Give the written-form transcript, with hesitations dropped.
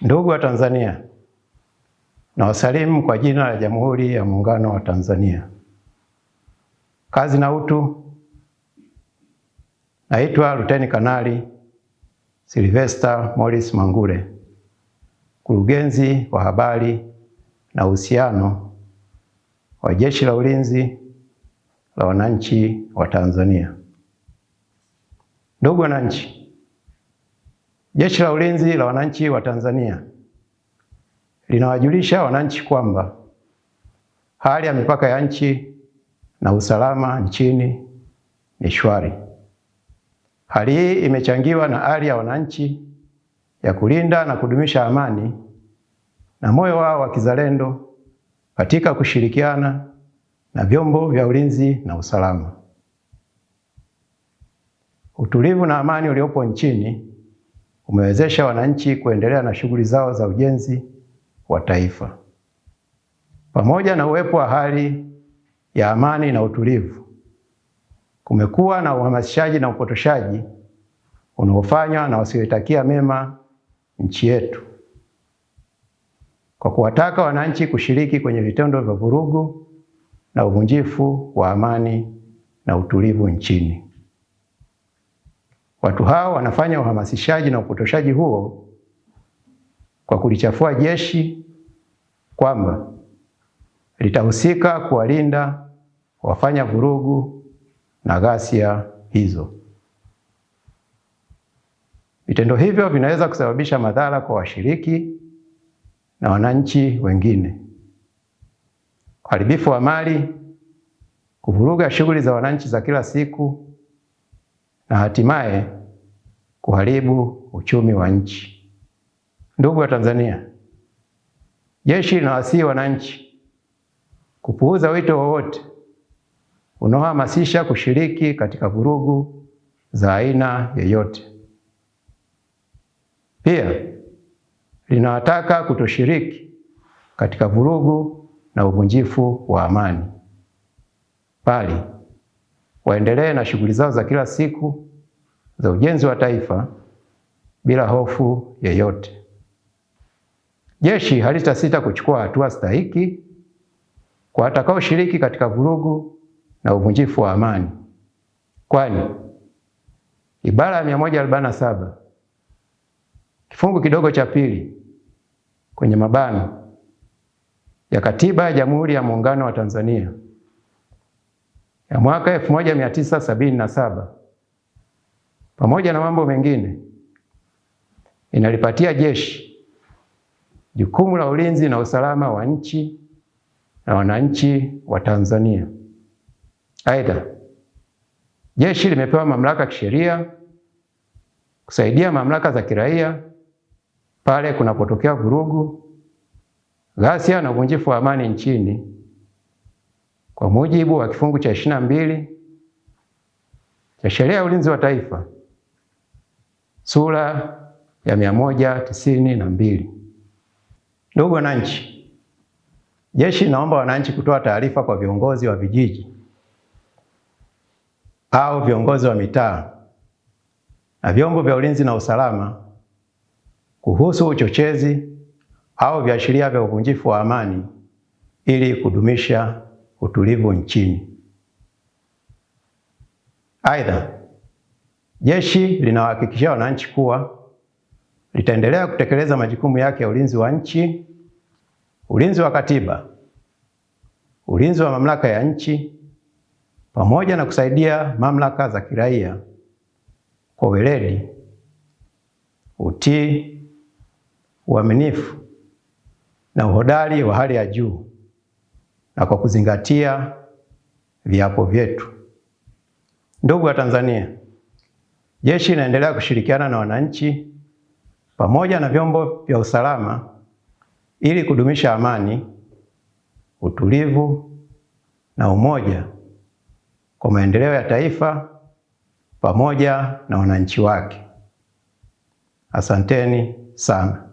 Ndugu wa Tanzania, nawasalimu kwa jina la Jamhuri ya Muungano wa Tanzania. Kazi na utu. Naitwa Luteni Kanali Sylvester Morris Mangule, Mkurugenzi wa Habari na Uhusiano wa Jeshi la Ulinzi la Wananchi wa Tanzania. Ndugu wananchi, Jeshi la Ulinzi la Wananchi wa Tanzania linawajulisha wananchi kwamba hali ya mipaka ya nchi na usalama nchini ni shwari. Hali hii imechangiwa na hali ya wananchi ya kulinda na kudumisha amani na moyo wao wa kizalendo katika kushirikiana na vyombo vya ulinzi na usalama. Utulivu na amani uliopo nchini umewezesha wananchi kuendelea na shughuli zao za ujenzi wa taifa. Pamoja na uwepo wa hali ya amani na utulivu, kumekuwa na uhamasishaji na upotoshaji unaofanywa na wasioitakia mema nchi yetu, kwa kuwataka wananchi kushiriki kwenye vitendo vya vurugu na uvunjifu wa amani na utulivu nchini. Watu hao wanafanya uhamasishaji na upotoshaji huo kwa kulichafua jeshi kwamba litahusika kuwalinda wafanya vurugu na ghasia hizo. Vitendo hivyo vinaweza kusababisha madhara kwa washiriki na wananchi wengine: uharibifu wa mali, kuvuruga shughuli za wananchi za kila siku, na hatimaye kuharibu uchumi wa nchi. Ndugu wa Tanzania, jeshi linawasihi wananchi kupuuza wito wowote unaohamasisha kushiriki katika vurugu za aina yoyote. Pia linawataka kutoshiriki katika vurugu na uvunjifu wa amani, bali waendelee na shughuli zao za kila siku za ujenzi wa taifa bila hofu yoyote. Jeshi halitasita kuchukua hatua stahiki kwa watakaoshiriki katika vurugu na uvunjifu wa amani, kwani ibara ya 147 kifungu kidogo cha pili kwenye mabano ya Katiba ya Jamhuri ya Muungano wa Tanzania ya mwaka 1977 pamoja na mambo mengine inalipatia jeshi jukumu la ulinzi na usalama wa nchi na wananchi wa Tanzania. Aidha, jeshi limepewa mamlaka kisheria kusaidia mamlaka za kiraia pale kunapotokea vurugu, ghasia na uvunjifu wa amani nchini kwa mujibu wa kifungu cha 22 cha Sheria ya Ulinzi wa Taifa sura ya 192. Ndugu wananchi, jeshi linaomba wananchi kutoa taarifa kwa viongozi wa vijiji au viongozi wa mitaa na vyombo vya ulinzi na usalama kuhusu uchochezi au viashiria vya uvunjifu wa amani ili kudumisha utulivu nchini. Aidha, jeshi linawahakikishia wananchi kuwa litaendelea kutekeleza majukumu yake ya ulinzi wa nchi, ulinzi wa katiba, ulinzi wa mamlaka ya nchi, pamoja na kusaidia mamlaka za kiraia kwa weledi, utii, uaminifu na uhodari wa hali ya juu, na kwa kuzingatia viapo vyetu. Ndugu wa Tanzania, jeshi linaendelea kushirikiana na wananchi pamoja na vyombo vya usalama ili kudumisha amani, utulivu na umoja kwa maendeleo ya taifa pamoja na wananchi wake. Asanteni sana.